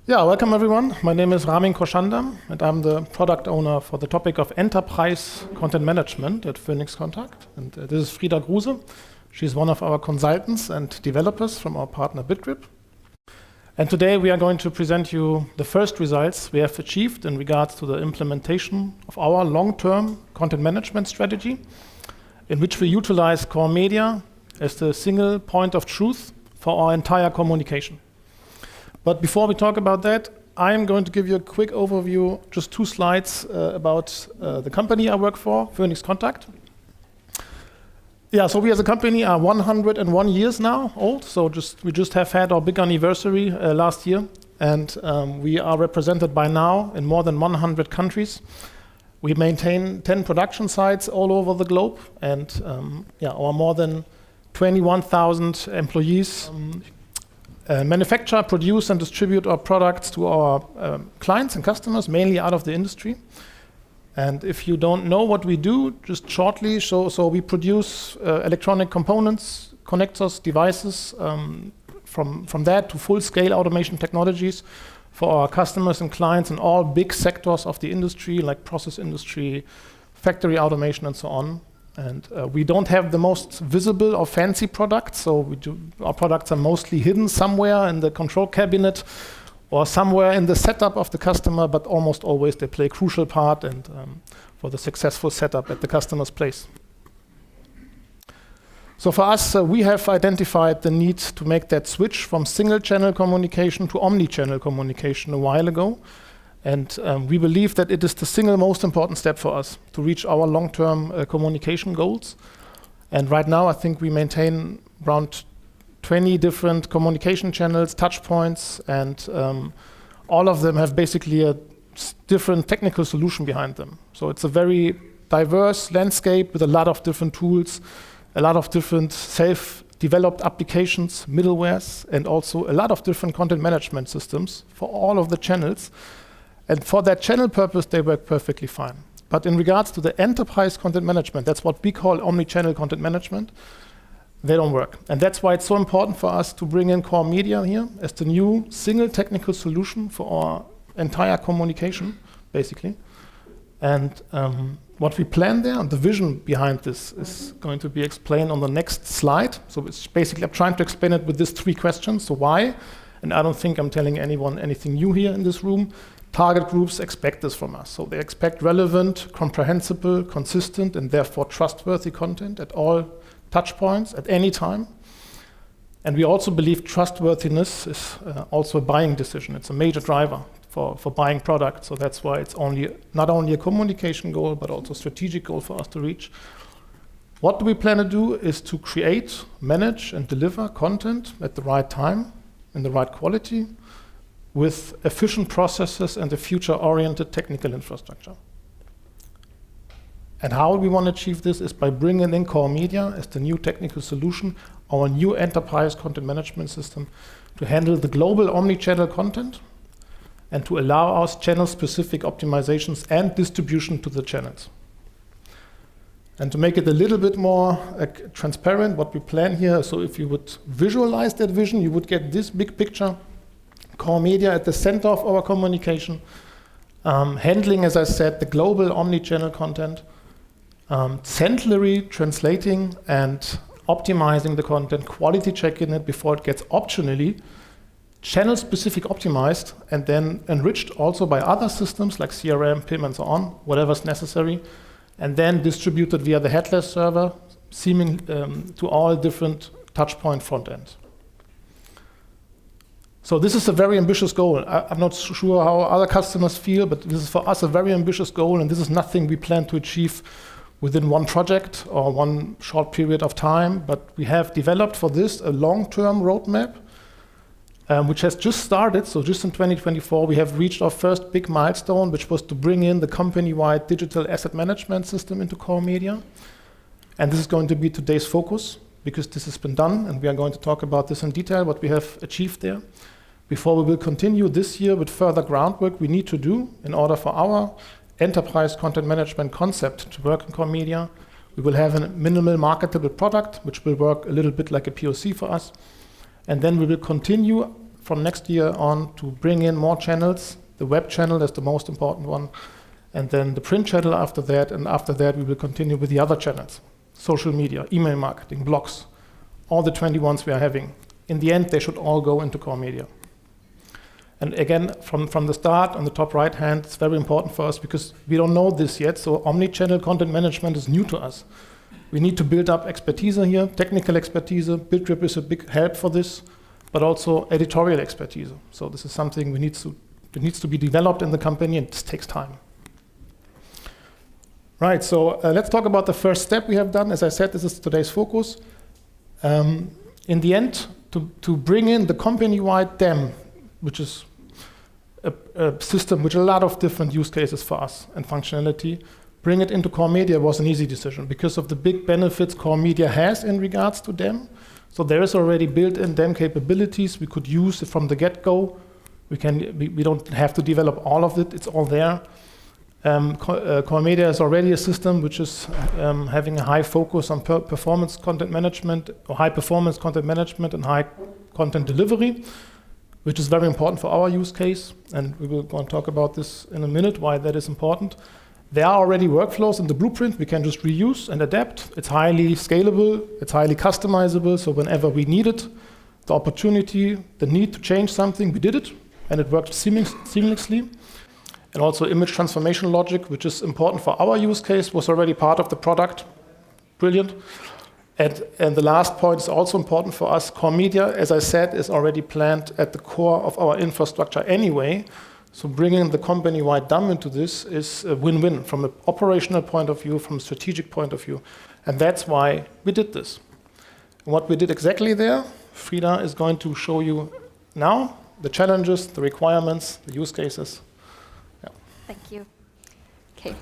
Yeah, welcome everyone. My name is Ramin Khoschandam, and I'm the product owner for the topic of enterprise content management at Phoenix Contact. And this is Frieda Gruse. She's one of our consultants and developers from our partner Bitgrip. And today we are going to present you the first results we have achieved in regards to the implementation of our long-term content management strategy, in which we utilize CoreMedia as the single point of truth for our entire communication. But before we talk about that, I'm going to give you a quick overview, just 2 slides about the company I work for, Phoenix Contact. Yeah, so we as a company are 101 years now old, so we just have had our big anniversary last year, and we are represented by now in more than 100 countries. We maintain 10 production sites all over the globe, and our more than 21,000 employees manufacture, produce, and distribute our products to our clients and customers, mainly out of the industry. And if you don't know what we do, just shortly, so we produce electronic components, connectors, devices, from that to full-scale automation technologies for our customers and clients in all big sectors of the industry, like process industry, factory automation, and so on. And we don't have the most visible or fancy products, so our products are mostly hidden somewhere in the control cabinet or somewhere in the setup of the customer, but almost always they play a crucial part and for the successful setup at the customer's place. So for us, we have identified the need to make that switch from single-channel communication to omni-channel communication a while ago. And we believe that it is the single most important step for us to reach our long-term communication goals. And right now, I think we maintain around 20 different communication channels, touch points, and all of them have basically a different technical solution behind them. So it's a very diverse landscape with a lot of different tools, a lot of different self-developed applications, middlewares, and also a lot of different content management systems for all of the channels. And for that channel purpose, they work perfectly fine. But in regards to the enterprise content management, that's what we call omni-channel content management, they don't work. And that's why it's so important for us to bring in CoreMedia here as the new single technical solution for our entire communication, basically. And what we plan there, and the vision behind this is going to be explained on the next slide. So it's basically, I'm trying to explain it with these 3 questions. So why? And I don't think I'm telling anyone anything new here in this room. Target groups expect this from us. So they expect relevant, comprehensible, consistent, and therefore trustworthy content at all touch points at any time. And we also believe trustworthiness is also a buying decision. It's a major driver for buying products. So that's why it's not only a communication goal, but also a strategic goal for us to reach. What do we plan to do is to create, manage, and deliver content at the right time, in the right quality, with efficient processes and a future-oriented technical infrastructure. And how we want to achieve this is by bringing in CoreMedia as the new technical solution, our new enterprise content management system, to handle the global omni-channel content and to allow us channel-specific optimizations and distribution to the channels. And to make it a little bit more transparent, what we plan here, so if you would visualize that vision, you would get this big picture. CoreMedia at the center of our communication, handling, as I said, the global omni-channel content, centrally translating and optimizing the content, quality checking it before it gets optionally channel-specific optimized and then enriched also by other systems like CRM, PIM, and so on, whatever's necessary, and then distributed via the headless server, seeming to all different touchpoint front ends. So this is a very ambitious goal. I'm not sure how other customers feel, but this is for us a very ambitious goal, and this is nothing we plan to achieve within one project or one short period of time, but we have developed for this a long-term roadmap, which has just started. So just in 2024, we have reached our first big milestone, which was to bring in the company-wide digital asset management system into CoreMedia. And this is going to be today's focus, because this has been done, and we are going to talk about this in detail, what we have achieved there. Before we will continue this year with further groundwork we need to do in order for our enterprise content management concept to work in CoreMedia, we will have a minimal marketable product, which will work a little bit like a POC for us. And then we will continue from next year on to bring in more channels. The web channel is the most important one, and then the print channel after that, and after that we will continue with the other channels. Social media, email marketing, blogs, all the 20 ones we are having. In the end, they should all go into CoreMedia. And again, from the start, on the top right hand, it's very important for us because we don't know this yet, so omni-channel content management is new to us. We need to build up expertise here, technical expertise. Bitgrip is a big help for this, but also editorial expertise. So this is something that needs to be developed in the company, and this takes time. Right, so let's talk about the first step we have done. As I said, this is today's focus. In the end, to bring in the company-wide DAM, which is a system with a lot of different use cases for us and functionality, bring it into CoreMedia was an easy decision because of the big benefits CoreMedia has in regards to DAM. So there is already built-in DAM capabilities we could use from the get-go. We don't have to develop all of it, it's all there. CoreMedia is already a system which is having a high focus on performance content management, or high performance content management and high content delivery, which is very important for our use case. And we will go and talk about this in a minute, why that is important. There are already workflows in the blueprint we can just reuse and adapt. It's highly scalable, it's highly customizable, so whenever we need it, the opportunity, the need to change something, we did it, and it worked seamlessly. And also image transformation logic, which is important for our use case, was already part of the product. Brilliant. And the last point is also important for us. CoreMedia, as I said, is already planned at the core of our infrastructure anyway. So bringing the company-wide DAM into this is a win-win from an operational point of view, from a strategic point of view. And that's why we did this. And what we did exactly there, Frieda is going to show you now the challenges, the requirements, the use cases. Yeah. Thank you. Okay.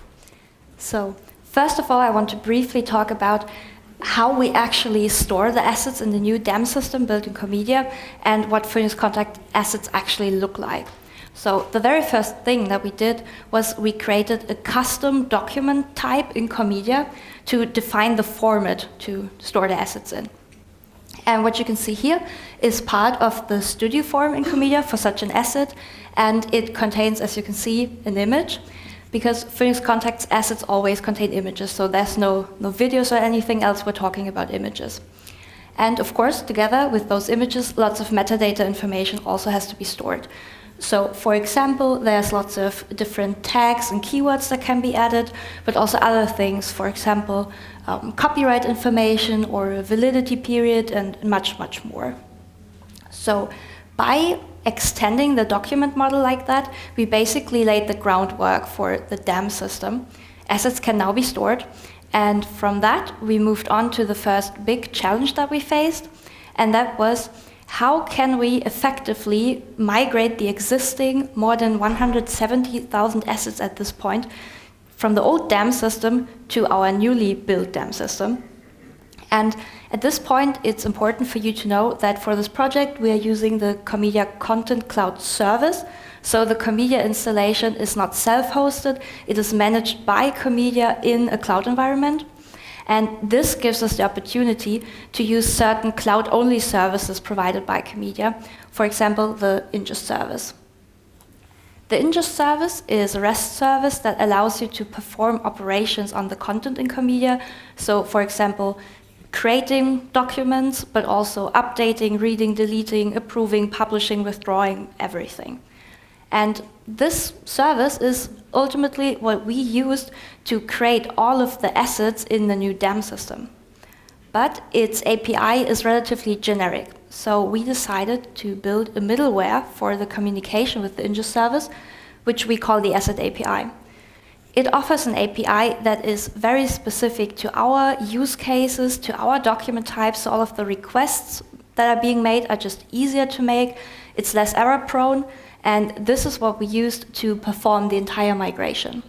So first of all, I want to briefly talk about how we actually store the assets in the new DAM system built in CoreMedia and what Phoenix-Contact assets actually look like. So the very first thing that we did was we created a custom document type in CoreMedia to define the format to store the assets in. And what you can see here is part of the studio form in CoreMedia for such an asset, and it contains, as you can see, an image, because Phoenix-Contact's assets always contain images, so there's no videos or anything else, we're talking about images. And of course, together with those images, lots of metadata information also has to be stored. So, for example, there's lots of different tags and keywords that can be added, but also other things, for example, copyright information or a validity period and much, much more. So, by extending the document model like that, we basically laid the groundwork for the DAM system. Assets can now be stored, and from that, we moved on to the first big challenge that we faced, and that was how can we effectively migrate the existing more than 170,000 assets at this point from the old DAM system to our newly built DAM system. And at this point, it's important for you to know that for this project, we are using the CoreMedia Content Cloud service. So the CoreMedia installation is not self-hosted, it is managed by CoreMedia in a cloud environment. And this gives us the opportunity to use certain cloud-only services provided by CoreMedia, for example, the ingest service. The ingest service is a REST service that allows you to perform operations on the content in CoreMedia. So, for example, creating documents, but also updating, reading, deleting, approving, publishing, withdrawing, everything. And this service is ultimately what we used to create all of the assets in the new DAM system. But its API is relatively generic, so we decided to build a middleware for the communication with the ingest service, which we call the Asset API. It offers an API that is very specific to our use cases, to our document types, so all of the requests that are being made are just easier to make, it's less error-prone, and this is what we used to perform the entire migration.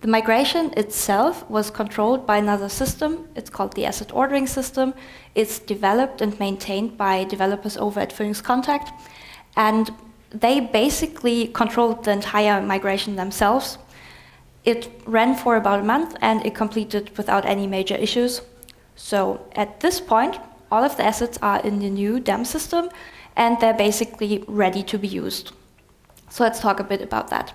The migration itself was controlled by another system. It's called the Asset Ordering System. It's developed and maintained by developers over at Phoenix-Contact, and they basically controlled the entire migration themselves. It ran for about a month, and it completed without any major issues. So at this point, all of the assets are in the new DAM system, and they're basically ready to be used. So let's talk a bit about that.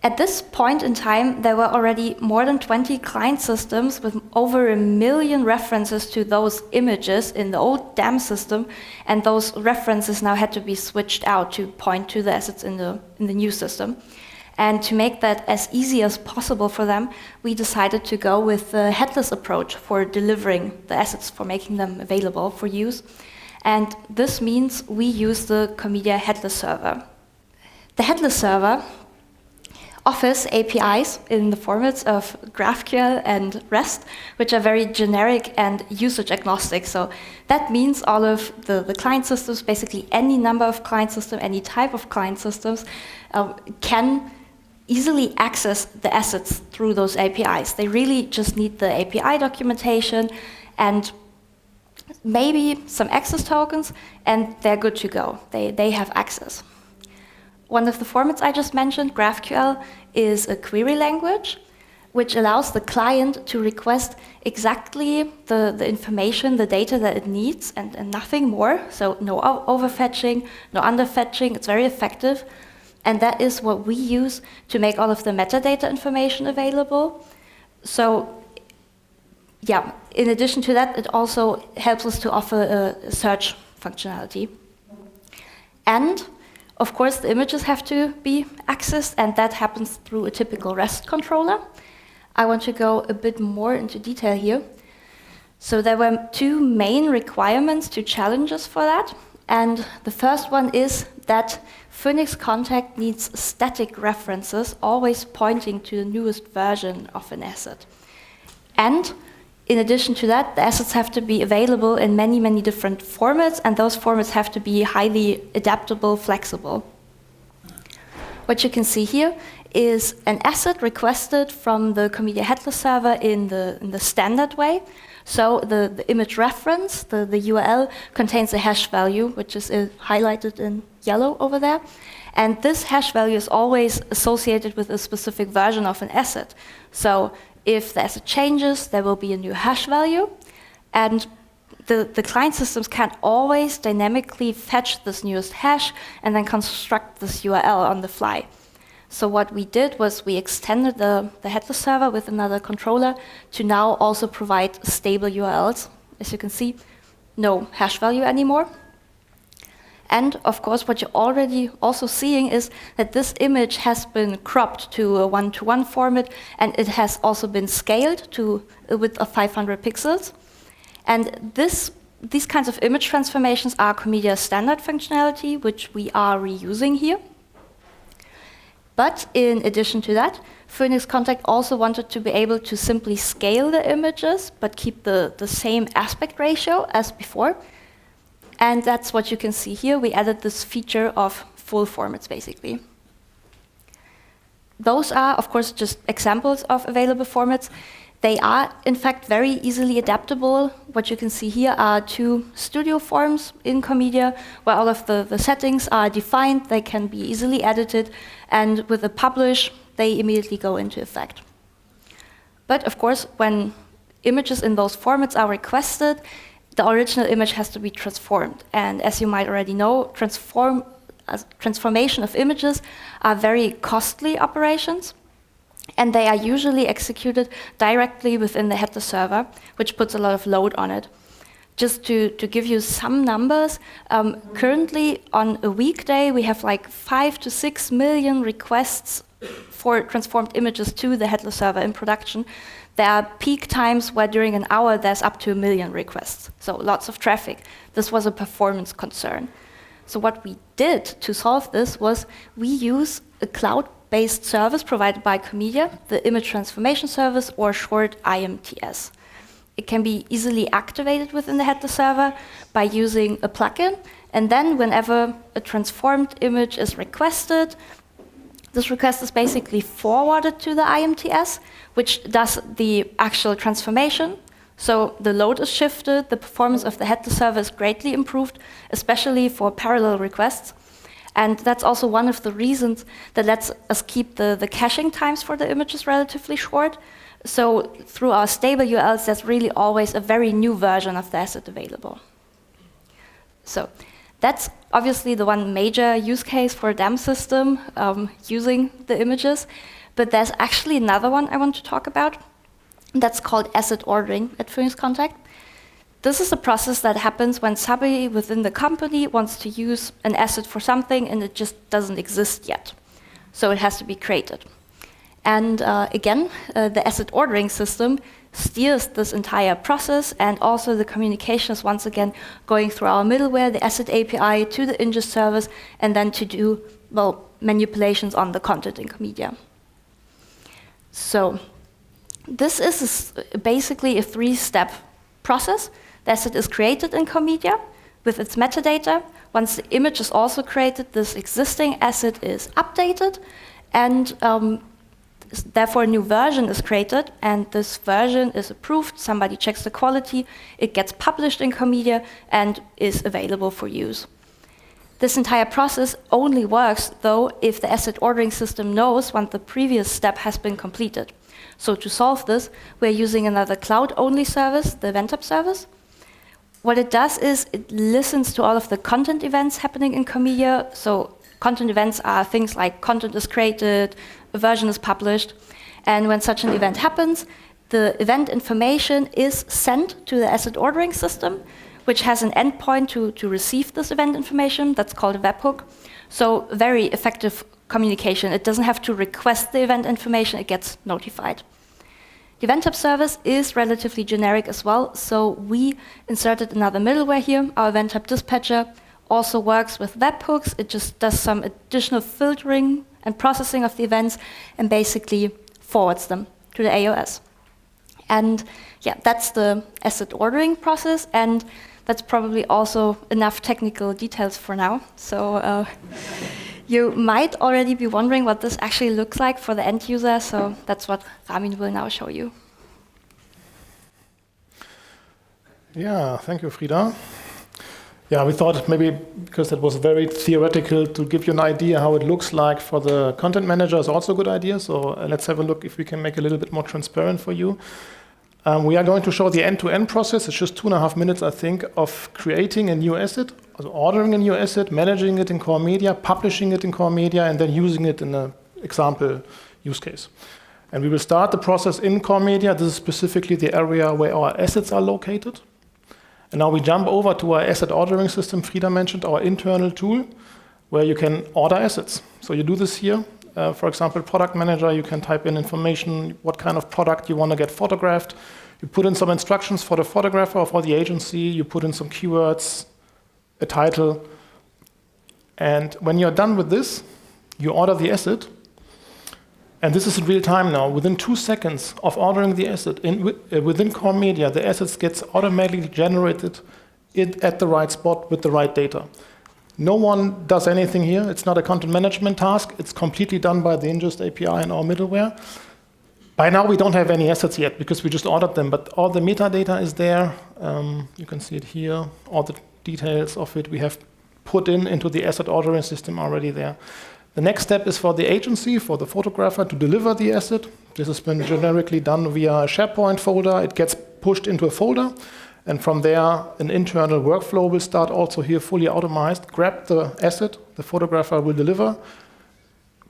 At this point in time, there were already more than 20 client systems with over 1 million references to those images in the old DAM system, and those references now had to be switched out to point to the assets in the new system. And to make that as easy as possible for them, we decided to go with the headless approach for delivering the assets, for making them available for use. And this means we use the CoreMedia headless server. The headless server offers APIs in the formats of GraphQL and REST, which are very generic and usage agnostic. So that means all of the client systems, basically any number of client systems, any type of client systems, can easily access the assets through those APIs. They really just need the API documentation and maybe some access tokens, and they're good to go. They have access. One of the formats I just mentioned, GraphQL, is a query language, which allows the client to request exactly the information, the data that it needs, and nothing more. So no overfetching, no underfetching. It's very effective. And that is what we use to make all of the metadata information available. So yeah, in addition to that, it also helps us to offer a search functionality. And of course, the images have to be accessed, and that happens through a typical REST controller. I want to go a bit more into detail here. So there were two main requirements, two challenges for that. And the first one is that Phoenix Contact needs static references, always pointing to the newest version of an asset. And in addition to that, the assets have to be available in many, many different formats, and those formats have to be highly adaptable, flexible. What you can see here is an asset requested from the CoreMedia headless server in the standard way. So the image reference, the URL, contains a hash value, which is highlighted in yellow over there. And this hash value is always associated with a specific version of an asset. So if the asset changes, there will be a new hash value. And the client systems can't always dynamically fetch this newest hash and then construct this URL on the fly. So what we did was we extended the headless server with another controller to now also provide stable URLs. As you can see, no hash value anymore. And of course, what you're already also seeing is that this image has been cropped to a 1:1 format, and it has also been scaled to a width of 500 pixels. And these kinds of image transformations are CoreMedia standard functionality, which we are reusing here. But in addition to that, Phoenix Contact also wanted to be able to simply scale the images, but keep the same aspect ratio as before. And that's what you can see here. We added this feature of full formats, basically. Those are, of course, just examples of available formats. They are, in fact, very easily adaptable. What you can see here are two studio forms in CoreMedia, where all of the settings are defined. They can be easily edited. And with a publish, they immediately go into effect. But, of course, when images in those formats are requested, the original image has to be transformed. And as you might already know, transformation of images are very costly operations. And they are usually executed directly within the headless server, which puts a lot of load on it. Just to give you some numbers, currently on a weekday, we have like 5 to 6 million requests for transformed images to the headless server in production. There are peak times where during an hour there's up to 1 million requests, so lots of traffic. This was a performance concern. So what we did to solve this was we use a cloud-based service provided by CoreMedia, the Image Transformation Service, or short IMTS. It can be easily activated within the headless server by using a plugin, and then whenever a transformed image is requested, this request is basically forwarded to the IMTS, which does the actual transformation. So the load is shifted, the performance of the headless server is greatly improved, especially for parallel requests. And that's also one of the reasons that lets us keep the caching times for the images relatively short. So through our stable URLs, there's really always a very new version of the asset available. So That's obviously the one major use case for a DAM system, using the images. But there's actually another one I want to talk about. That's called asset ordering at Phoenix Contact. This is a process that happens when somebody within the company wants to use an asset for something and it just doesn't exist yet. So it has to be created. And again, the asset ordering system steers this entire process, and also the communication is once again going through our middleware, the asset API, to the ingest service, and then to do, well, manipulations on the content in CoreMedia. So this is basically a three-step process. The asset is created in CoreMedia with its metadata. Once the image is also created, this existing asset is updated, and therefore a new version is created, and this version is approved. Somebody checks the quality, it gets published in CoreMedia and is available for use. This entire process only works, though, if the asset ordering system knows when the previous step has been completed. So to solve this, we're using another cloud-only service, the EventHub service. What it does is it listens to all of the content events happening in CoreMedia. So content events are things like content is created, a version is published, and when such an event happens, the event information is sent to the asset ordering system, which has an endpoint to receive this event information. That's called a webhook. So very effective communication. It doesn't have to request the event information, it gets notified. The EventHub service is relatively generic as well, so we inserted another middleware here. Our EventHub dispatcher also works with webhooks. It just does some additional filtering and processing of the events and basically forwards them to the AOS. And yeah, that's the asset ordering process, and that's probably also enough technical details for now. So you might already be wondering what this actually looks like for the end user, so that's what Ramin will now show you. Yeah, thank you, Frieda. Yeah, we thought maybe, because that was very theoretical, to give you an idea how it looks like for the content manager is also a good idea. So let's have a look if we can make it a little bit more transparent for you. We are going to show the end-to-end process. It's just 2.5 minutes, I think, of creating a new asset, also ordering a new asset, managing it in CoreMedia, publishing it in CoreMedia, and then using it in an example use case. And we will start the process in CoreMedia. This is specifically the area where our assets are located. And now we jump over to our asset ordering system. Frieda mentioned our internal tool where you can order assets. So you do this here. For example, product manager, you can type in information, what kind of product you want to get photographed. You put in some instructions for the photographer or for the agency. You put in some keywords, a title. And when you're done with this, you order the asset. And this is in real time now. Within 2 seconds of ordering the asset, within CoreMedia, the assets gets automatically generated at the right spot with the right data. No one does anything here. It's not a content management task. It's completely done by the ingest API and our middleware. By now, we don't have any assets yet because we just ordered them, but all the metadata is there. You can see it here. All the details of it we have put into the asset ordering system already there. The next step is for the agency, for the photographer, to deliver the asset. This has been generically done via a SharePoint folder. It gets pushed into a folder. And from there, an internal workflow will start also here, fully automated. Grab the asset, the photographer will deliver,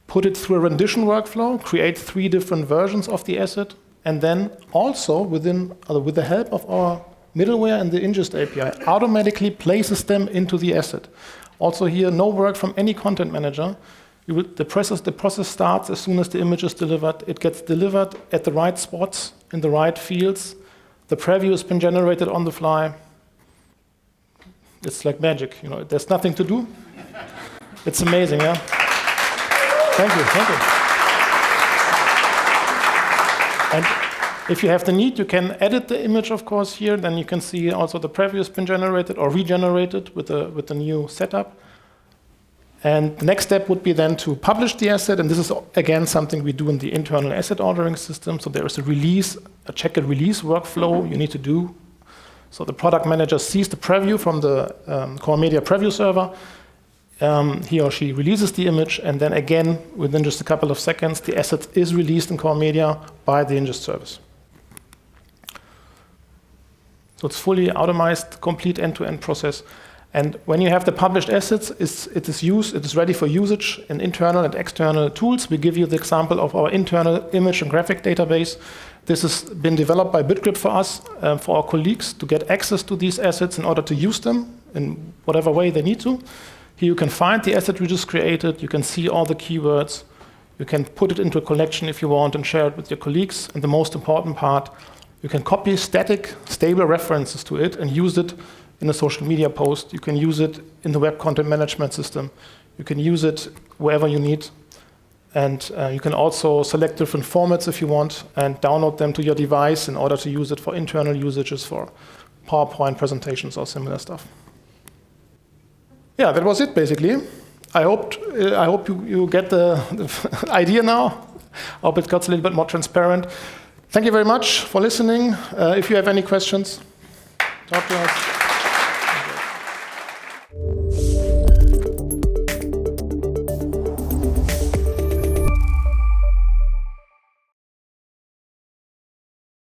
put it through a rendition workflow, create 3 different versions of the asset, and then also with the help of our middleware and the ingest API, automatically places them into the asset. Also here, no work from any content manager. The process starts as soon as the image is delivered. It gets delivered at the right spots, in the right fields. The preview has been generated on the fly. It's like magic, you know. There's nothing to do. It's amazing, yeah. Thank you. And if you have the need, you can edit the image, of course, here. Then you can see also the preview has been generated or regenerated with the new setup. And the next step would be then to publish the asset, and this is again something we do in the internal asset ordering system. So there is a check and release workflow you need to do. So the product manager sees the preview from the CoreMedia preview server. He or she releases the image, and then again, within just a couple of seconds, the asset is released in CoreMedia by the ingest service. So it's fully automized, complete end-to-end process. And when you have the published assets, it is ready for usage in internal and external tools. We give you the example of our internal image and graphic database. This has been developed by Bitgrip for us, for our colleagues, to get access to these assets in order to use them in whatever way they need to. Here you can find the asset we just created. You can see all the keywords. You can put it into a collection if you want and share it with your colleagues. And the most important part, you can copy static, stable references to it and use it in a social media post. You can use it in the web content management system. You can use it wherever you need. And you can also select different formats if you want and download them to your device in order to use it for internal usages, for PowerPoint presentations or similar stuff. Yeah, that was it basically. I hope you get the idea now. I hope it got a little bit more transparent. Thank you very much for listening. If you have any questions, talk to us.